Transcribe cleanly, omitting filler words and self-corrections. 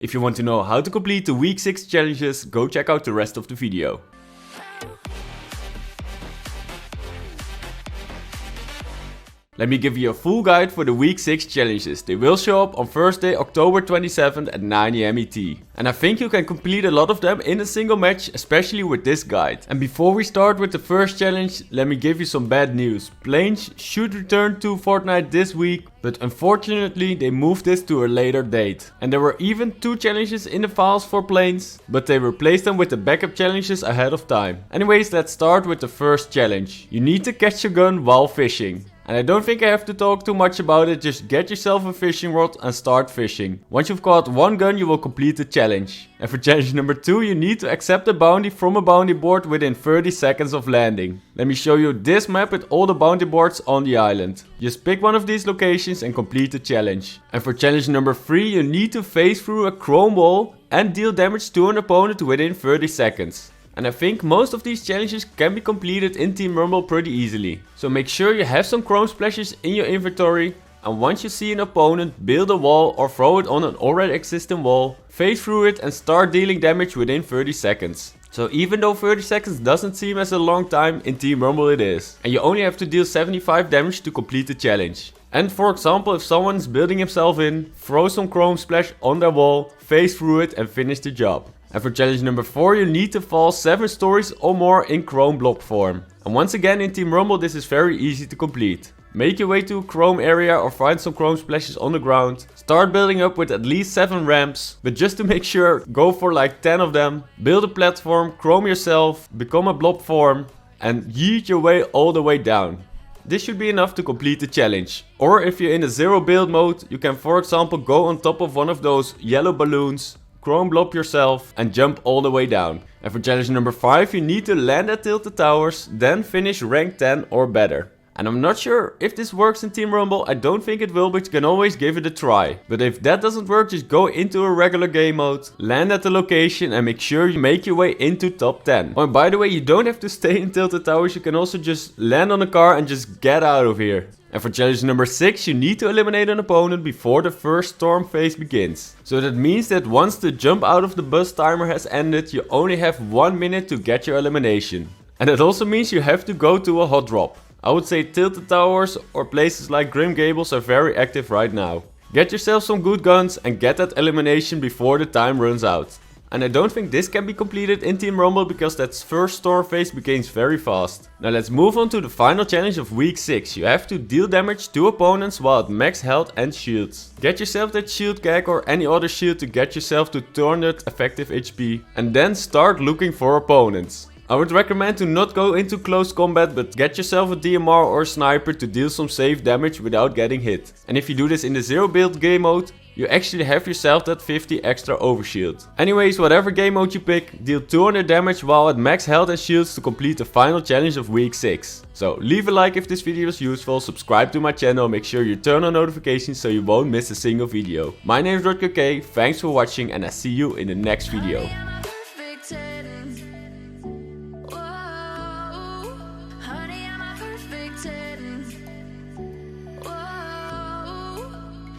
If you want to know how to complete the week 6 challenges, go check out the rest of the video. Let me give you a full guide for the week 6 challenges. They will show up on Thursday, October 27th at 9 AM ET. And I think you can complete a lot of them in a single match, especially with this guide. And before we start with the first challenge, let me give you some bad news. Planes should return to Fortnite this week, but unfortunately they moved this to a later date. And there were even 2 challenges in the files for planes, but they replaced them with the backup challenges ahead of time. Anyways, let's start with the first challenge. You need to catch a gun while fishing. And I don't think I have to talk too much about it, just get yourself a fishing rod and start fishing. Once you've caught one gun, you will complete the challenge. And for challenge number 2, you need to accept a bounty from a bounty board within 30 seconds of landing. Let me show you this map with all the bounty boards on the island. Just pick one of these locations and complete the challenge. And for challenge number 3, you need to phase through a chrome wall and deal damage to an opponent within 30 seconds. And I think most of these challenges can be completed in Team Rumble pretty easily. So make sure you have some chrome splashes in your inventory. And once you see an opponent, build a wall or throw it on an already existing wall, phase through it and start dealing damage within 30 seconds. So even though 30 seconds doesn't seem as a long time, in Team Rumble it is. And you only have to deal 75 damage to complete the challenge. And for example, if someone's building himself in, throw some chrome splash on their wall, phase through it and finish the job. And for challenge number 4, you need to fall 7 stories or more in Chrome Blob form. And once again in Team Rumble this is very easy to complete. Make your way to a chrome area or find some chrome splashes on the ground. Start building up with at least 7 ramps, but just to make sure, go for like 10 of them. Build a platform, chrome yourself, become a blob form and yeet your way all the way down. This should be enough to complete the challenge. Or if you're in a zero build mode, you can for example go on top of one of those yellow balloons, chrome blob yourself and jump all the way down. And for challenge number 5, you need to land at tilted towers, then finish rank 10 or better. And I'm not sure if this works in Team Rumble, I don't think it will, but you can always give it a try. But if that doesn't work, just go into a regular game mode, land at the location and make sure you make your way into top 10. Oh, and by the way, you don't have to stay in tilted towers, you can also just land on a car and just get out of here. And for challenge number 6, you need to eliminate an opponent before the first storm phase begins. So that means that once the jump out of the bus timer has ended, you only have 1 minute to get your elimination. And that also means you have to go to a hot drop. I would say tilted towers or places like Grim Gables are very active right now. Get yourself some good guns and get that elimination before the time runs out. And I don't think this can be completed in Team Rumble because that first storm phase begins very fast. Now let's move on to the final challenge of week 6. You have to deal damage to opponents while at max health and shields. Get yourself that shield gag or any other shield to get yourself to 200 effective HP. And then start looking for opponents. I would recommend to not go into close combat, but get yourself a DMR or a sniper to deal some safe damage without getting hit. And if you do this in the zero build game mode, you actually have yourself that 50 extra overshield. Anyways, whatever game mode you pick, deal 200 damage while at max health and shields to complete the final challenge of week 6. So leave a like if this video was useful, subscribe to my channel, make sure you turn on notifications so you won't miss a single video. My name is RutgerK, thanks for watching and I see you in the next video.